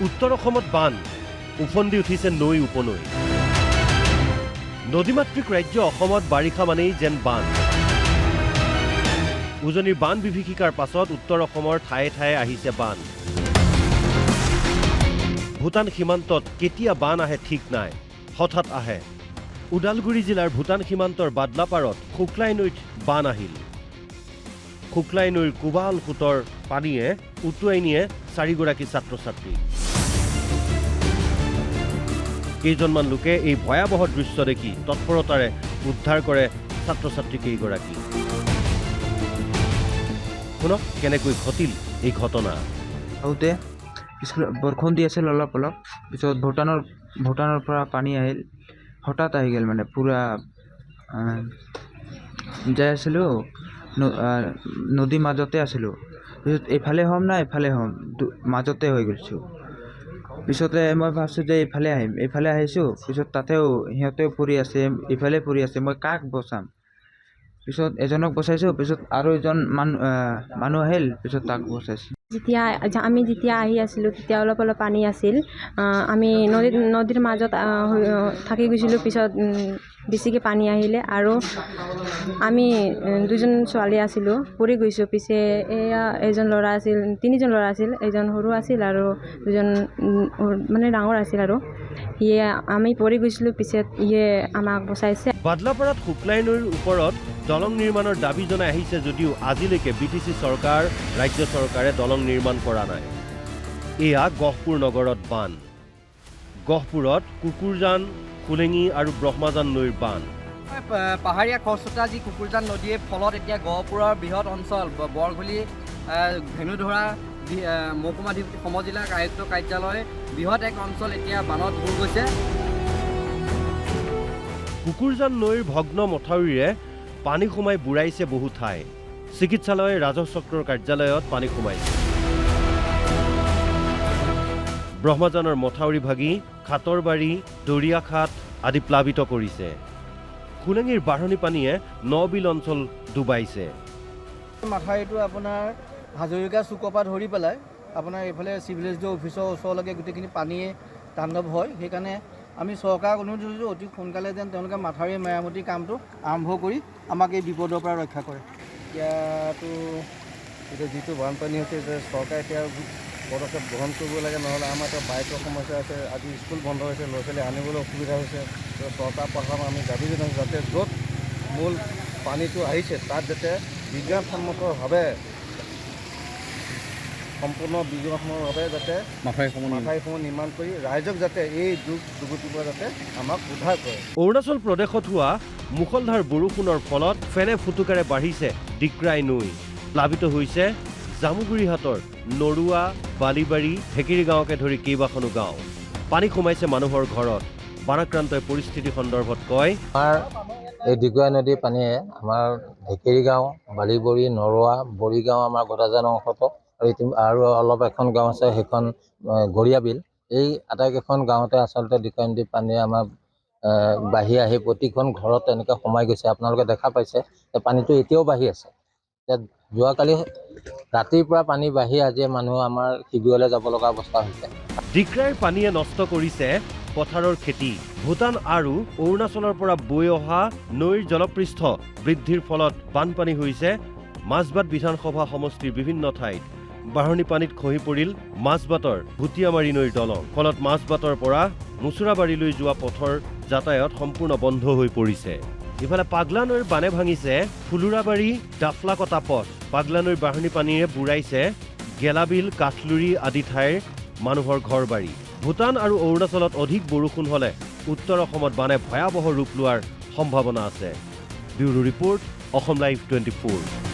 উত্তৰ অসমত বান উফন্দি উঠিছে নৈ উপনৈ নদীমাতৃক ৰাজ্য অসমত বাৰিষা মানেই যেন বান উজনিৰ বান বিভীষিকাৰ পাছত উত্তৰ অসমৰ ঠায়ে ঠায়ে আহিছে বান ভূটান সীমান্তত কেতিয়া বান আহে ঠিক নাই হঠাৎ আহে ওদালগুৰি জিলাৰ ভূটান সীমান্তৰ বাদলাপাৰত শুক্লাই নৈত বান আহিল শুক্লাই নৈৰ কোবাল সোঁতৰ পানীয়ে উটুৱাই নিয়ে 4গৰাকী ছাত্ৰ-ছাত্ৰী কেইজনমান লোকে এই ভয়াবহ দৃশ্য দেখি তৎপৰতাৰে উদ্ধাৰ কৰে ছাত্ৰ-ছাত্ৰী কেইগৰাকী শুনক কেনেকৈ ঘটিল এই ঘটনা আহোঁতে বৰষুণ দি আছিল অলপ অলপ পিছত ভূটানৰ পৰা পানী আহিল হঠাৎ আহি গ'ল মানে পুৰা যাই আছিলোঁ নদীৰ মাজতে আছিলোঁ পিছত এইফালে হ'ম না এইফালে হ'ম মাজতে হৈ গৈছোঁ পিছতে মই ভাবিছোঁ যে এইফালে আহিছোঁ পিছত তাতেও সিহঁতেও পৰি আছে ইফালে পৰি আছে মই কাক বচাম পিছত এজনক বচাইছোঁ পিছত আৰু এজন মানুহ আহিল পিছত তাক বচাইছোঁ আমি যেতিয়া আহি আছিলোঁ তেতিয়া অলপ পানী আছিল আমি নদীৰ মাজত থাকি গৈছিলোঁ পিছত বেছিকৈ পানী আহিলে আৰু আমি দুজন ছোৱালী আছিলোঁ পৰি গৈছোঁ পিছে এয়া এজন ল'ৰা আছিল তিনিজন ল'ৰা আছিল এজন সৰু আছিল আৰু দুজন মানে ডাঙৰ আছিল আৰু ইয়ে আমি পৰি গৈছিলোঁ পিছত ইয়ে আমাক বচাইছে বাদলাপাৰাত শুক্লাই নৈৰ ওপৰত দলং নিৰ্মাণৰ দাবী জনাই আহিছে যদিও আজিলৈকে বিটিচি চৰকাৰ ৰাজ্য চৰকাৰে দলং নিৰ্মাণ কৰা নাই এয়া গহপুৰ নগৰত বান গহপুৰত কুকুৰজান ফুলেঙি আৰু ব্ৰহ্মাজান নৈৰ বান পাহাৰীয়া খৰস্ৰোতা যি কুকুৰজান নদীৰ ফলত এতিয়া গহপুৰৰ বৃহৎ অঞ্চল বৰঘুলি ধেনুধৰা মহকুমা সমজিলা আয়ুক্ত কাৰ্যালয় বৃহৎ এক অঞ্চল এতিয়া বানত বুৰ গৈছে কুকুৰজান নৈৰ ভগ্ন মথাউৰিৰে পানী সোমাই বুঢ়াইছে বহু ঠাই চিকিৎসালয় ৰাজহ চক্ৰৰ কাৰ্যালয়ত পানী সোমাইছে ব্ৰহ্মজানৰ মথাউৰি ভাগি খাটৰবাৰী দৰিয়াখাট আদি প্লাবিত কৰিছে ফুলেঙিৰ বাঢ়নি পানীয়ে নবিল অঞ্চল ডুবাইছে মাথাউৰিটো আপোনাৰ হাজৰিকা চুকৰ পৰা ধৰি পেলাই আপোনাৰ এইফালে চিভিল অফিচৰ ওচৰলৈকে গোটেইখিনি পানীয়ে তাণ্ডৱ হয় সেইকাৰণে আমি চৰকাৰক অনুৰোধ কৰিছোঁ অতি সোনকালে যেন তেওঁলোকে মাথাউৰি মেৰামতিৰ কামটো আৰম্ভ কৰি আমাক এই বিপদৰ পৰা ৰক্ষা কৰে এতিয়াতো এতিয়া যিটো বানপানী হৈছে যে চৰকাৰে এতিয়া পদক্ষেপ গ্ৰহণ কৰিব লাগে নহ'লে আমাৰ এতিয়া বাইকৰ সমস্যা আছে আজি স্কুল বন্ধ হৈছে ল'ৰা ছোৱালী আনিবলৈ অসুবিধা হৈছে চৰকাৰ প্ৰশাসনক আমি দাবী জনাইছোঁ যাতে য'ত মূল পানীটো আহিছে তাত যাতে বিজ্ঞানসন্মতভাৱে সম্পূৰ্ণ বিজ্ঞানসন্মতভাৱে যাতে মাথাউৰিসমূহ নিৰ্মাণ কৰি ৰাইজক যাতে এই দুৰ্গতিৰ পৰা যাতে আমাক উদ্ধাৰ কৰে অৰুণাচল প্ৰদেশত হোৱা মুষলধাৰ বৰষুণৰ ফলত ফেনে ফুটুকাৰে বাঢ়িছে ডিক্ৰাই নৈ প্লাবিত হৈছে জামুগুৰিহাটৰ নৰুৱা বালিবাৰী ঢেকিৰি গাঁৱকে ধৰি কেইবাখনো গাঁও পানী সোমাইছে মানুহৰ ঘৰত বানাক্ৰান্তই পৰিস্থিতি সন্দৰ্ভত কয় আমাৰ এই ডিক্ৰাই নদীৰ পানীয়ে আমাৰ ঢেকিৰি গাঁও বালিবৰী নৰুৱা বৰিগাঁও আমাৰ গদাজান অংশত আৰু অলপ এখন গাঁও আছে সেইখন গৰিয়াবিল এই আটাইকেইখন গাঁৱতে আচলতে ডিক্ৰাই নদীৰ পানীয়ে আমাৰ বাঢ়ি আহি প্ৰতিখন ঘৰত এনেকৈ সোমাই গৈছে আপোনালোকে দেখা পাইছে পানীটো এতিয়াও বাঢ়ি আছে যোৱাকালি ৰাতিৰ পৰা পানী বাঢ়ি আজি মানুহ আমাৰ শিবিৰলৈ যাব লগা অৱস্থা হৈছে ডিক্ৰাইৰ পানীয়ে নষ্ট কৰিছে পথাৰৰ খেতি ভূটান আৰু অৰুণাচলৰ পৰা বৈ অহা নৈৰ জলপৃষ্ঠ বৃদ্ধিৰ ফলত বানপানী হৈছে মাজবাট বিধানসভা সমষ্টিৰ বিভিন্ন ঠাইত বাঢ়নি পানীত খহি পৰিল মাজবাটৰ ভুটিয়ামাৰী নৈৰ দলং ফলত মাজবাটৰ পৰা মুচুৰাবাৰীলৈ যোৱা পথৰ যাতায়াত সম্পূৰ্ণ বন্ধ হৈ পৰিছে ইফালে পাগলা নৈৰ বানে ভাঙিছে ফুলুৰাবাৰী ডাফলাকটা পথ পাগলা নৈৰ বাঢ়নি পানীৰে বুঢ়াইছে গেলাবিল কাঠলুৰি আদি ঠাইৰ মানুহৰ ঘৰ বাৰী ভূটান আৰু অৰুণাচলত অধিক বৰষুণ হ'লে উত্তৰ অসমত বানে ভয়াৱহ ৰূপ লোৱাৰ সম্ভাৱনা আছে ব্যুৰো ৰিপৰ্ট অসম লাইভ 24